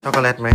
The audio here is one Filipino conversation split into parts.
Chocolateไหม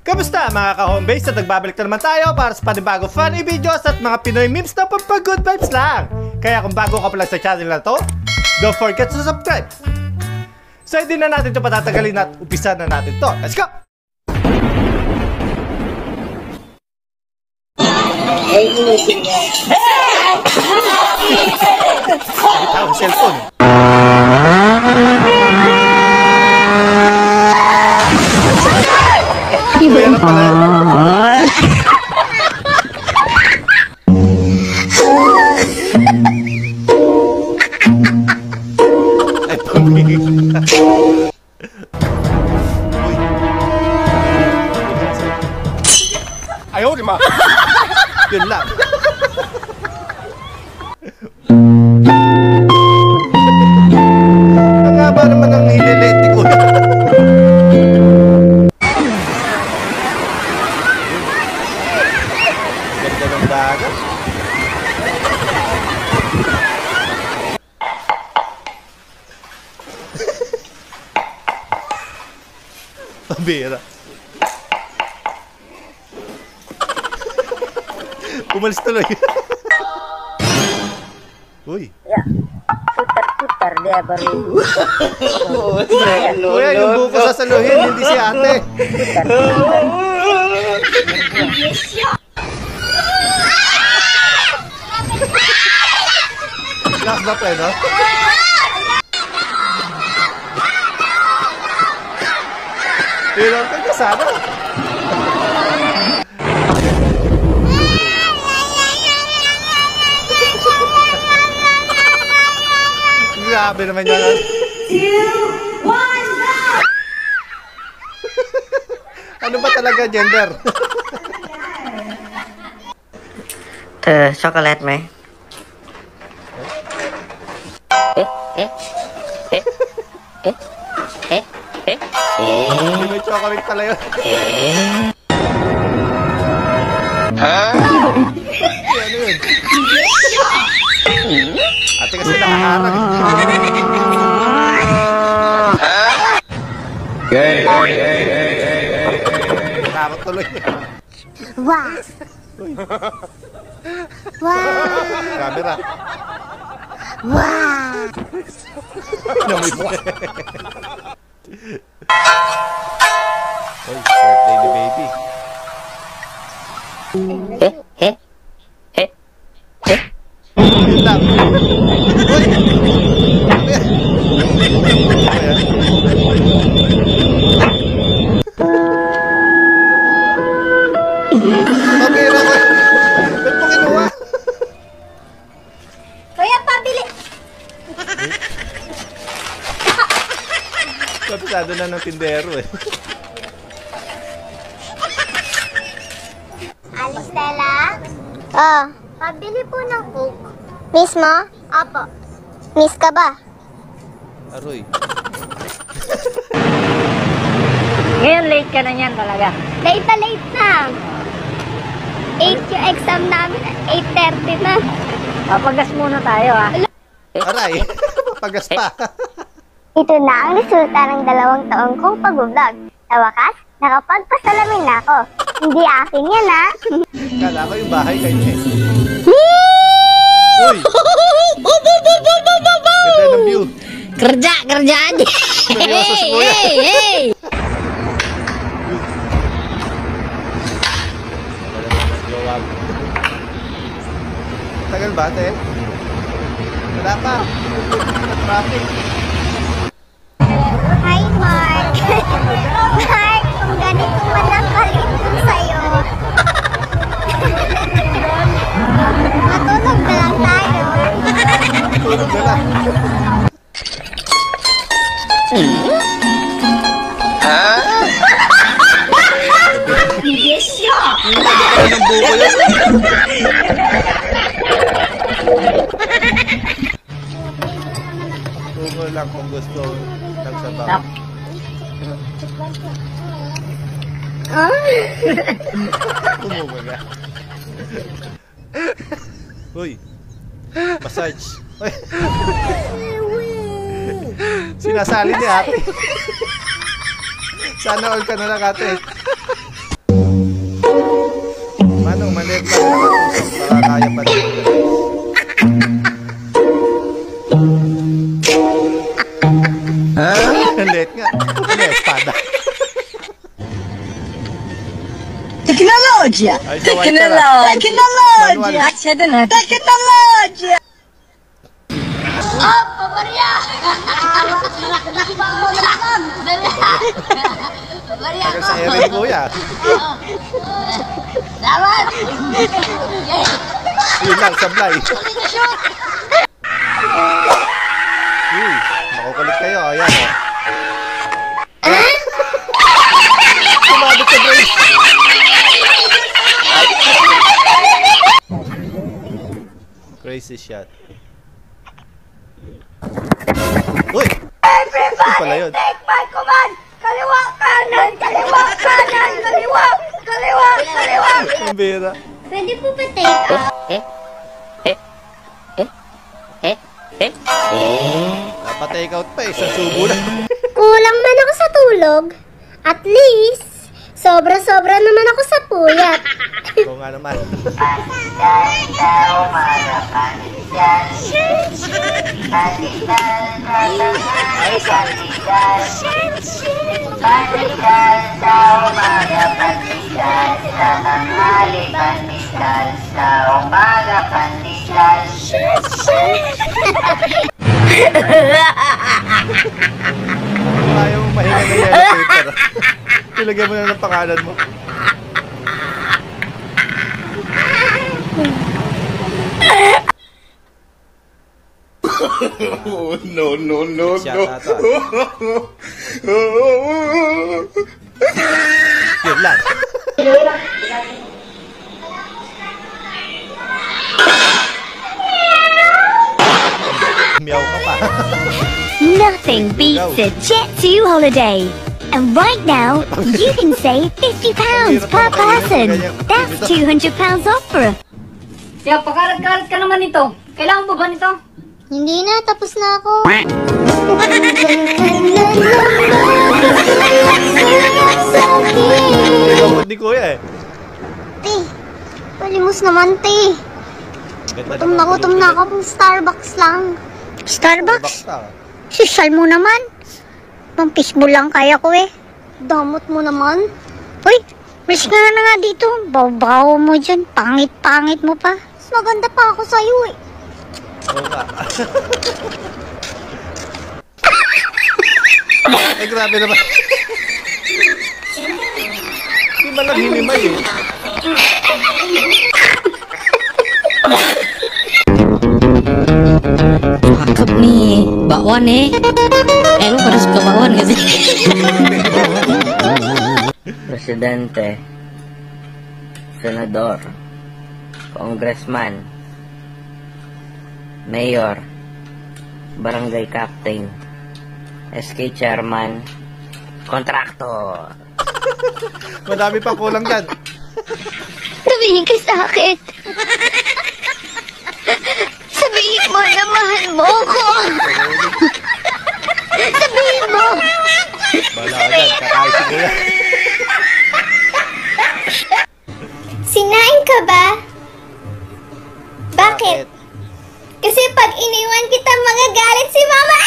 Kamusta mga ka-homebase? At nagbabalik na naman tayo para sa panibagong funny videos at mga Pinoy memes na pampag-good vibes lang. Kaya kung bago ka pa lang sa channel na to, don't forget to subscribe. So hindi na natin ito patatagalin at umpisa na natin to. Let's go! Bitaw ang cellphone. Kuya na pala. Ay, pumigil na. Ayaw, di ma. Yun lang. Ang haba naman ang hililete ko. Ganda ng dagat. Pabira. Umalis tuloy. Uy. Putar-putar dia baru. Kuya, yung buko sasaluhin, hindi si ate. Last na no? Hirap ka na sana. Grabe naman yun. 2, 1, Ano ba talaga gender? chocolateไหมMay chocolate pala yun. Ano yun? Ate kasi nakaharang. Takot tuloy. Wow. Wow. Camera. Wow. Oy, birthday ni baby. Yun lang. Uy! Ano yan? Pabira ko. Ba't mo kinuha? Kuya, pabili. Kapisado na ng tindero eh. Alis Stella? Oh. Pabili po ng Coke. Miss mo? Apo. Miss ka ba? Aroy. Ngayon late ka na niyan talaga. Late na. 8 yung exam namin. 8:30 na. Papagas muna tayo ha. Aray. Pagas pa. Ito na ang resulta ng 2 taong kong pag-vlog. Sa wakas, nakapagpasalamin na ako. Hindi akin yan ha. Kala ko yung bahay kayo eh. Uy! Ganda ng view. Kerja aja. Seryoso si Kuya. Tagal ba, te? Wala pa. Traffic. Hi, Mark. Mark, kung ganito man ang kalit ko sa'yo. Matulog na lang tayo. Tulog na lang. Yes, yeah. Yung nagkakaroon ng buko yun. Buko lang kung gusto ng sabaw. Umuwi ka. Uy. Massage. Uy. Sinasali ni ate. Sana all ka na lang ate. Manong, maliit lang nakatusok. Baka kaya pa rin. Maliit nga. Ano, espada. Teknolojia! Ay, sa white ka na. Teknolojia! Manual. Teknolojia! Tagal sa ere ni kuya. Yun lang, sablay. Uy, makukulit kayo. Ayan o. Sumabit sa brace. Crazy shot. Uy! Everybody pala yun. Take my command! Kaliwa, kanan, kaliwa, kanan, kaliwa, kaliwa, kaliwa. Ang bira. Pwede po ba take out? Napatake out pa eh. Isang subo lang. Kulang man ako sa tulog. At least, sobra-sobra naman ako sa puyat. Oo nga naman. Kung ayaw mong mahinga na yellow paper, ilagay mo na ng pangalan mo. Oh, no. Shot ata. Yun lang. Meow ka pa. Nothing beats a Jet2 holiday. And right now, you can save £50 per person. That's £200 off for a Kaya pakarat-karat ka naman ito. Kailangan mo ba nito? Hindi na, tapos na ako. Lambot ni kuya eh. Te, palimos naman, te. Gutom na ako. Starbucks lang. Starbucks? Social mo naman. Pang fishbowl lang kaya ko eh. Damot mo naman. Uy, miss nga na nga dito. Baw-baw mo dyan. Pangit-pangit mo pa. Mas maganda pa ako sa'yo eh. Oo nga. Ay, grabe naman. Hindi man lang hinimay eh. Cakep nih, bakwan nih. Lu pada suka bakwan gak sih? Presidente, Senador, Congressman, Mayor, Barangay Captain, SK Chairman, Kontraktor. Madami pa kulang dyan. Sabihin ka sa akin. Sabihin mo na mahal mo ako. Sabihin mo. Bala ka dyan, kakain si kuya. Sinain ka ba? Bakit? Kasi pag iniwan kita, magagalit si mama.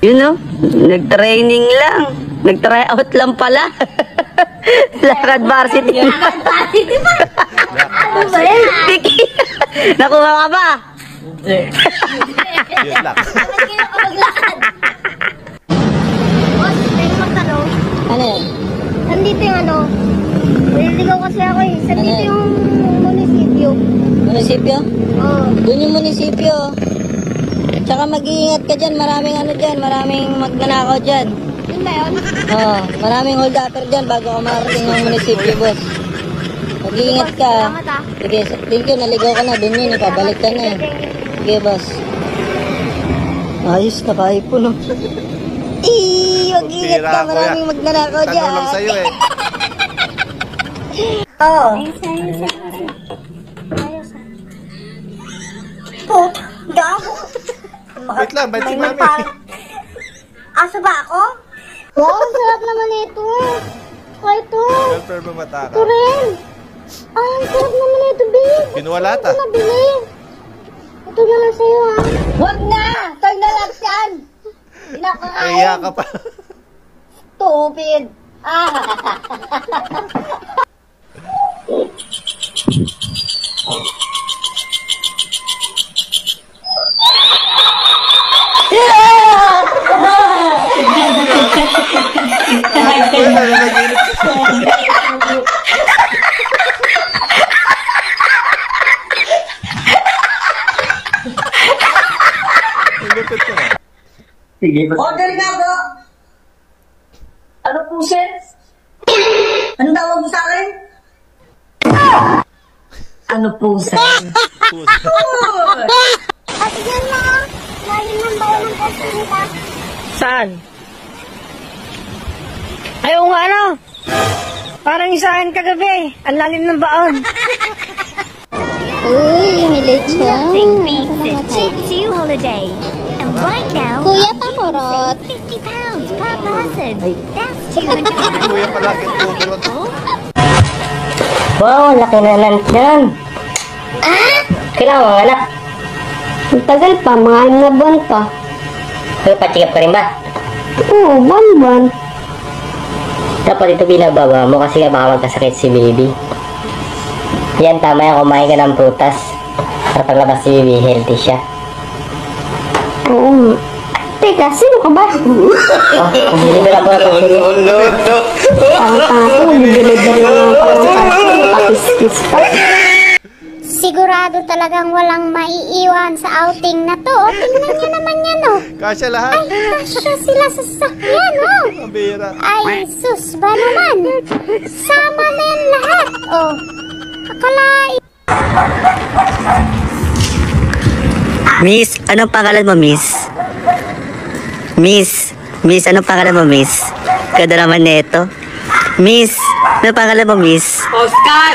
You know, nag-training lang. Nag-try out lang pala. Lakad varsity. Varsity ba? Ano ba yan? Vicky, nakuha ka ba? Yun lang. Bakit kayo maglakad? Boss, pwede magtanong? Ano yan? Nandito yung ano? Maliligaw kasi ako eh. Nandito yung munisipyo. Munisipyo? Oo. Doon yung munisipyo. Tsaka mag-iingat ka dyan. Maraming ano dyan. Maraming magnanakaw dyan. Yun ba yun? Oo. Maraming hold-upper dyan bago ka makarating ng munisipyo, boss. Mag-iingat ka. Salamat ah. Sige, thank you. Naligaw ka na. Doon yun. Ipabalik ka na eh. Sige, boss. Ayos, nakaipon, no? Mag-iingat ka. Pira, kuya. Maraming magnanakaw dyan. Tanong lang sa'yo eh. Oo. Po, gago. Wait lang, bait si May Mami. Aso ba ako? Wow, ang sarap naman ito. Ay, ito. Girlfriend mo mata ka. Ito rin. Ay, ang sarap naman ito, babe. Pinuwalata. Ito nabili. Ito na lang sa'yo, ha. Huwag na! Toy na lang yan! Kinakain! Kaya ka pa. Stupid! Ah! Order nga bro! Ano po, sir? Ano tawag mo sa akin? Ano po, sir? At yan na, lalim ng bayan ng peso nila. Saan? Ayaw nga ano? Parang sa akin kagabi. Ang lalim ng baon. Uy, may lechon. Nothing beats a Jitsu holiday. And right now, Kuya, pamurot. £50 per person. That's £200. Kuya pala, kito. Wow, laki na lang yan. Kailangan mo anak. Ang tagal pa, mga na buwan pa. Pero pa-check up ka rin ba? Oo, buwan-buwan. Dapat ito binababa mo kasi baka magkasakit si baby. Yan, tama yan. Kumain ka ng prutas. Para paglabas si baby, healthy siya. Oo. Teka, sino ka ba? Oh, hindi mo lang po ito. Tanga-tanga to, bibili-bili ng pangkaso, pakiskis pa. Sigurado talagang walang maiiwan sa outing na to. Tingnan nyo naman yan, oh. Kasya lahat. Ay, kasya sila sa sakyan, oh. Ang bihira. Ay, sus ba naman? Sama na yan lahat, oh. Akalain. Miss, anong pangalan mo, Miss? Miss, anong pangalan mo, Miss? Ganda naman nito. Miss, anong pangalan mo, Miss? Oscar!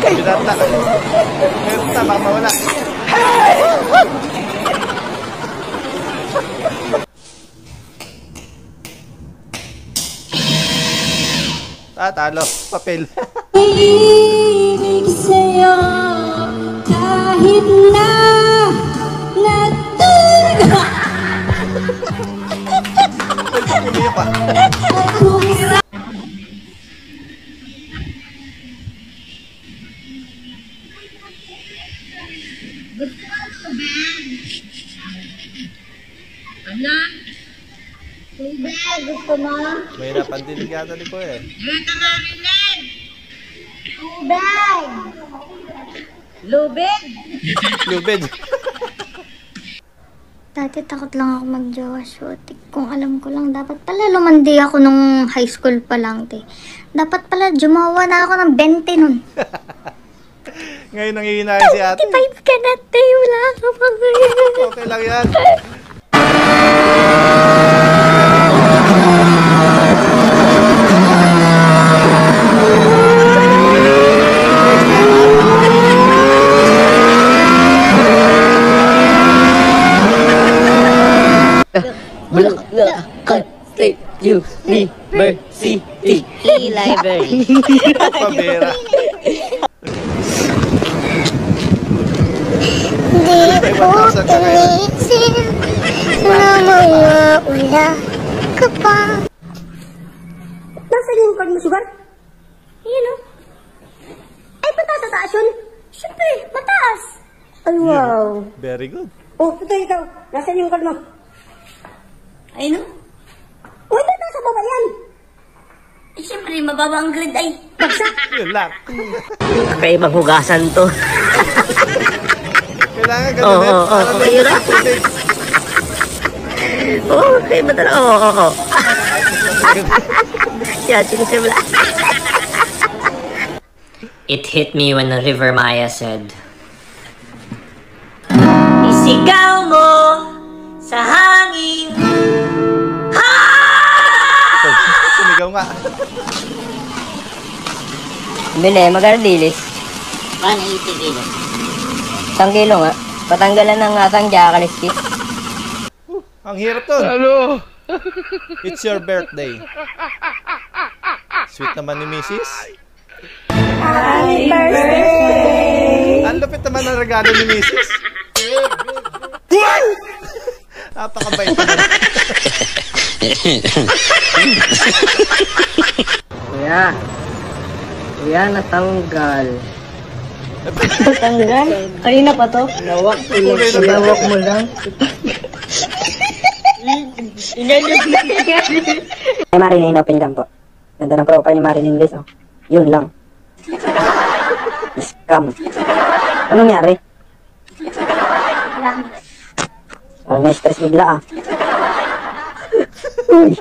Binata. Meron na, baka mawala. Talo. Papel. Ibig sa'yo kahit na natulog Umiyak pa. Gusto mo? Mahirapan din yata ni Kuya eh. Bag! Lubid! Lubid. Dati takot lang ako mag-jowa shooting. Kung alam ko lang, dapat pala lumandi ako nung high school pa lang, te. Dapat pala jumawa na ako ng 20 nun. Ngayon nangihinahin si ate. 25 ka na, te. Wala ka pa ngayon. Okay lang yan. State University Library. Pabera. Di ko inisip na mawawala ka pa. Nasaan yung card mo, Sugar? Ayan o. Ay, pataas sa taas yun. Siyempre, mataas. Ay, wow. Very good. Oh, ikaw. Nasaan yung card mo? Ayun o. Uy, ito sa baba yan. Eh, siyempre, mababa ang grade ay. Bagsak. Yun lang. Kaya hugasan to. Kailangan ganun eh. Okay ba talaga? Oo. Yeah, sinisimula. It hit me when River Maya said, Sigaw mo sa hangin. Sumigaw nga. Bili, magkano dilis? 180 kilo. 1 kilo nga. Patanggalan ng atang jakaliskit. Ang hirap nun. Ano? It's your birthday. Sweet naman ni Mrs. Happy birthday! Ang lupit naman ng regalo ni Mrs. Napakabait naman. Kuya, natanggal. Tanggal? Kanina pa to? Nawak mo lang. Ay, Marilyn, open cam po. Ganda ng profile ni Marilyn Liz, oh. Yun lang. Scam. Anong nangyari? Oh, may stress bigla, ah. Uy.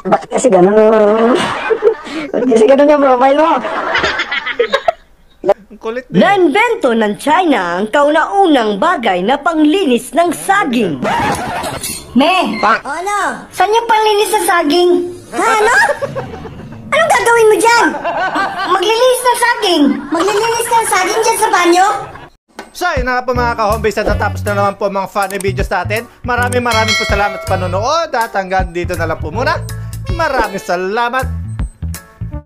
Bakit kasi ganun? Bakit kasi ganun yung profile mo? Ang kulit din. Naimbento ng China ang kauna-unang bagay na panglinis ng saging. Me! Ano? Saan yung panglinis ng saging? Ano? Anong gagawin mo dyan? Maglilinis ng saging. Maglilinis ng saging dyan sa banyo? So, yun na nga po mga ka-homebase at natapos na naman po mga funny videos natin. Maraming po salamat sa panonood at hanggang dito na lang po muna. Maraming salamat.